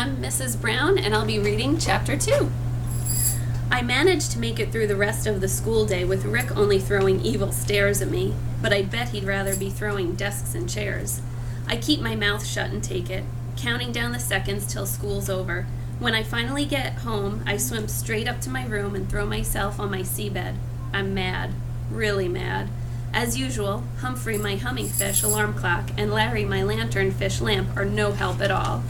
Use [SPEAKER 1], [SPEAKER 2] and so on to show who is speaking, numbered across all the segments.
[SPEAKER 1] I'm Mrs. Brown, and I'll be reading Chapter 2. I managed to make it through the rest of the school day with Rick only throwing evil stares at me, but I bet he'd rather be throwing desks and chairs. I keep my mouth shut and take it, counting down the seconds till school's over. When I finally get home, I swim straight up to my room and throw myself on my seabed. I'm mad. Really mad. As usual, Humphrey, my hummingfish alarm clock, and Larry, my lanternfish lamp, are no help at all.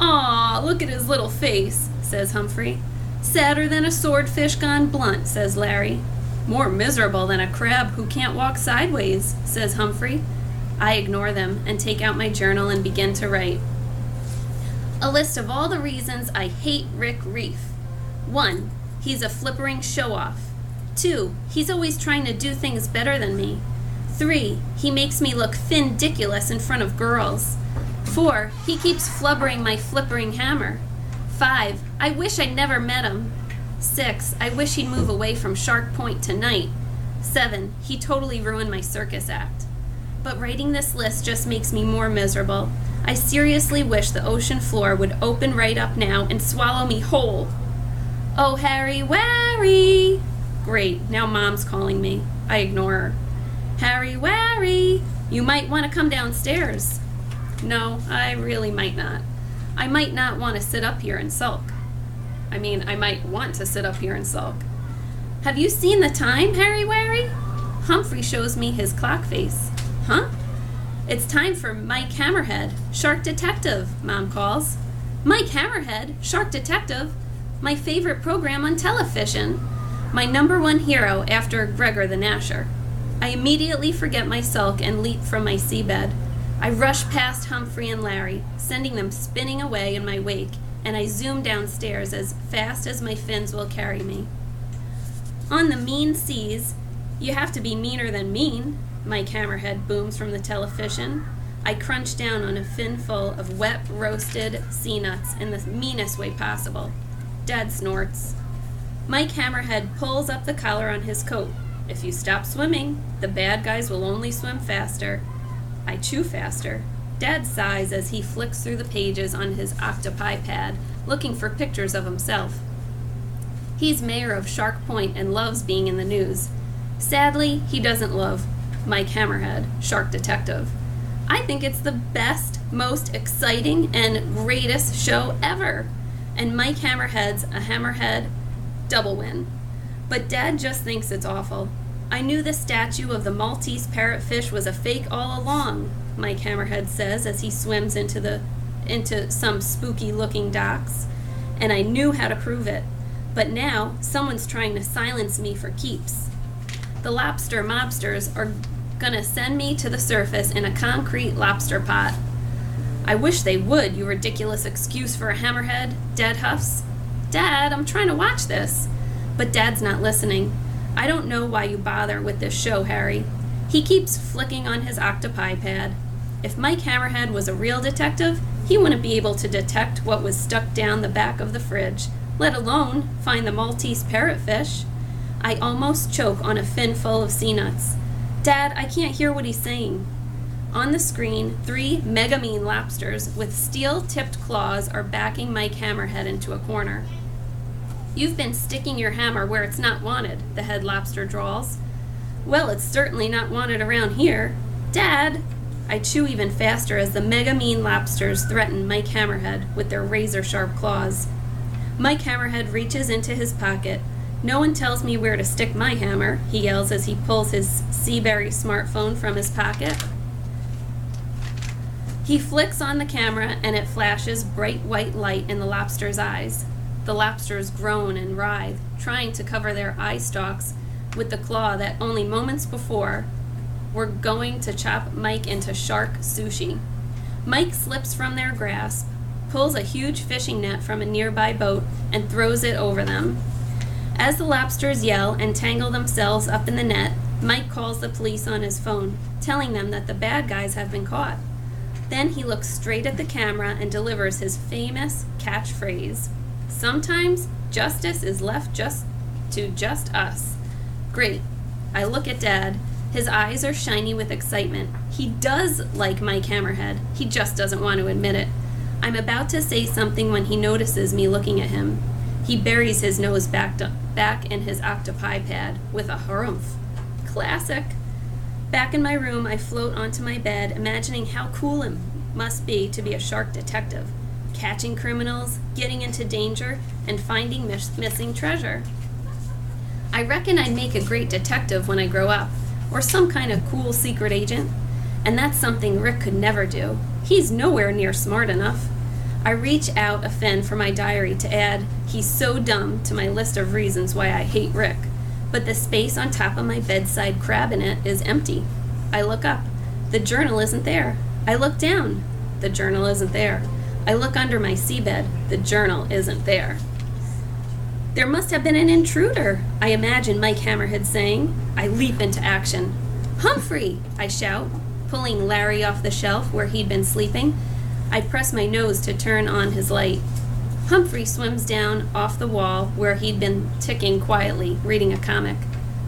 [SPEAKER 1] "Aw, look at his little face," says Humphrey. "Sadder than a swordfish gone blunt," says Larry. "More miserable than a crab who can't walk sideways," says Humphrey. I ignore them and take out my journal and begin to write. A list of all the reasons I hate Rick Reef. 1. He's a flippering show-off. 2. He's always trying to do things better than me. 3. He makes me look fin-diculous in front of girls. 4. He keeps flubbering my flippering hammer. 5. I wish I'd never met him. 6. I wish he'd move away from Shark Point tonight. 7. He totally ruined my circus act. But writing this list just makes me more miserable. I seriously wish the ocean floor would open right up now and swallow me whole. Oh, Harry, Wary! Great, now Mom's calling me. I ignore her. Harry, Wary! You might want to come downstairs. No, I really might not. I might not want to sit up here and sulk. I might want to sit up here and sulk. Have you seen the time, Harry Wary? Humphrey shows me his clock face. Huh? It's time for Mike Hammerhead, Shark Detective, Mom calls. Mike Hammerhead, Shark Detective? My favorite program on television. My #1 hero after Gregor the Gnasher. I immediately forget my sulk and leap from my seabed. I rush past Humphrey and Larry, sending them spinning away in my wake, and I zoom downstairs as fast as my fins will carry me. On the mean seas, you have to be meaner than mean, Mike Hammerhead booms from the television. I crunch down on a fin full of wet, roasted sea nuts in the meanest way possible. Dad snorts. Mike Hammerhead pulls up the collar on his coat. If you stop swimming, the bad guys will only swim faster. I chew faster. Dad sighs as he flicks through the pages on his octopi pad, looking for pictures of himself. He's mayor of Shark Point and loves being in the news. Sadly, he doesn't love Mike Hammerhead, Shark Detective. I think it's the best, most exciting, and greatest show ever. And Mike Hammerhead's a Hammerhead double win. But Dad just thinks it's awful. I knew the statue of the Maltese parrotfish was a fake all along, Mike Hammerhead says as he swims into some spooky-looking docks. And I knew how to prove it. But now, someone's trying to silence me for keeps. The lobster mobsters are gonna send me to the surface in a concrete lobster pot. I wish they would, you ridiculous excuse for a hammerhead, Dad huffs. Dad, I'm trying to watch this. But Dad's not listening. I don't know why you bother with this show, Harry. He keeps flicking on his octopi pad. If Mike Hammerhead was a real detective, he wouldn't be able to detect what was stuck down the back of the fridge, let alone find the Maltese parrotfish. I almost choke on a fin full of sea nuts. Dad, I can't hear what he's saying. On the screen, 3 mega mean lobsters with steel-tipped claws are backing Mike Hammerhead into a corner. You've been sticking your hammer where it's not wanted, the head lobster drawls. Well, it's certainly not wanted around here. Dad! I chew even faster as the mega mean lobsters threaten Mike Hammerhead with their razor-sharp claws. Mike Hammerhead reaches into his pocket. No one tells me where to stick my hammer, he yells as he pulls his Seaberry smartphone from his pocket. He flicks on the camera and it flashes bright white light in the lobster's eyes. The lobsters groan and writhe, trying to cover their eye stalks with the claw that only moments before were going to chop Mike into shark sushi. Mike slips from their grasp, pulls a huge fishing net from a nearby boat, and throws it over them. As the lobsters yell and tangle themselves up in the net, Mike calls the police on his phone, telling them that the bad guys have been caught. Then he looks straight at the camera and delivers his famous catchphrase. Sometimes justice is left just us. Great. I look at Dad. His eyes are shiny with excitement. He does like Mike Hammerhead. He just doesn't want to admit it. I'm about to say something when he notices me looking at him. He buries his nose back in his octopi pad with a harumph. Classic. Back in my room, I float onto my bed, imagining how cool it must be to be a shark detective, catching criminals, getting into danger, and finding missing treasure. I reckon I'd make a great detective when I grow up, or some kind of cool secret agent, and that's something Rick could never do. He's nowhere near smart enough. I reach out a fin for my diary to add, "He's so dumb," to my list of reasons why I hate Rick, but the space on top of my bedside cabinet is empty. I look up. The journal isn't there. I look down. The journal isn't there. I look under my seabed. The journal isn't there. There must have been an intruder, I imagine Mike Hammerhead saying. I leap into action. "Humphrey!" I shout, pulling Larry off the shelf where he'd been sleeping. I press my nose to turn on his light. Humphrey swims down off the wall where he'd been ticking quietly, reading a comic.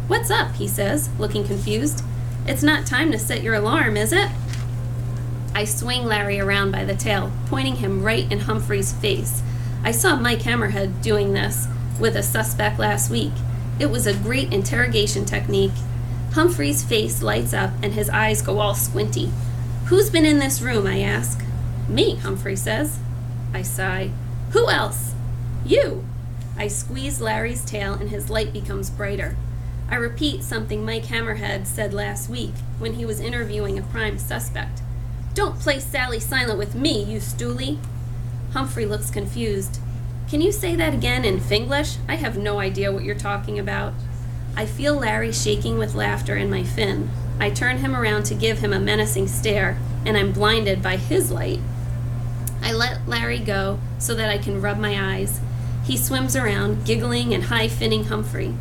[SPEAKER 1] "What's up?" he says, looking confused. "It's not time to set your alarm, is it?" I swing Larry around by the tail, pointing him right in Humphrey's face. I saw Mike Hammerhead doing this with a suspect last week. It was a great interrogation technique. Humphrey's face lights up and his eyes go all squinty. "Who's been in this room?" I ask. "Me," Humphrey says. I sigh. "Who else?" "You." I squeeze Larry's tail and his light becomes brighter. I repeat something Mike Hammerhead said last week when he was interviewing a prime suspect. "Don't play Sally Silent with me, you stoolie." Humphrey looks confused. "Can you say that again in Finglish? I have no idea what you're talking about." I feel Larry shaking with laughter in my fin. I turn him around to give him a menacing stare, and I'm blinded by his light. I let Larry go so that I can rub my eyes. He swims around, giggling and high-finning Humphrey.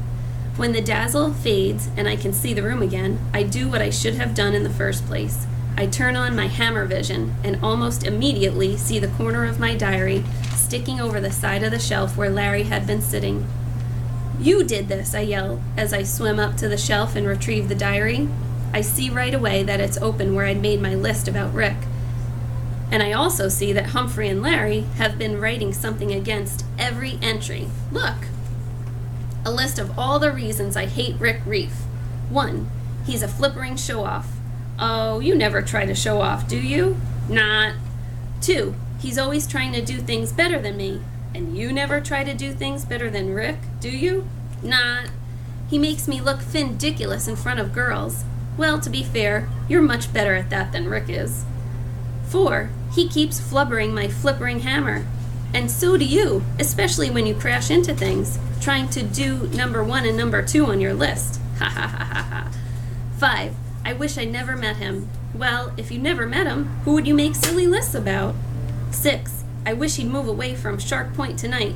[SPEAKER 1] When the dazzle fades and I can see the room again, I do what I should have done in the first place. I turn on my hammer vision and almost immediately see the corner of my diary sticking over the side of the shelf where Larry had been sitting. "You did this," I yell as I swim up to the shelf and retrieve the diary. I see right away that it's open where I'd made my list about Rick. And I also see that Humphrey and Larry have been writing something against every entry. Look! A list of all the reasons I hate Rick Reef. 1. He's a flippering show-off. Oh, you never try to show off, do you? Not. 2. He's always trying to do things better than me. And you never try to do things better than Rick, do you? Not. He makes me look findiculous in front of girls. Well, to be fair, you're much better at that than Rick is. 4. He keeps flubbering my flippering hammer. And so do you, especially when you crash into things, trying to do number 1 and number 2 on your list. Ha ha ha ha ha. 5. I wish I never met him. Well, if you never met him, who would you make silly lists about? 6. I wish he'd move away from Shark Point tonight.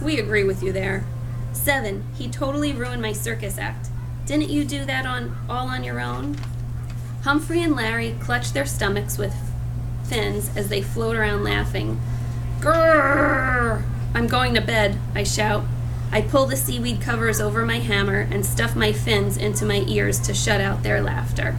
[SPEAKER 1] We agree with you there. 7. He totally ruined my circus act. Didn't you do that all on your own? Humphrey and Larry clutch their stomachs with fins as they float around laughing. Grrr! "I'm going to bed," I shout. I pull the seaweed covers over my hammer and stuff my fins into my ears to shut out their laughter.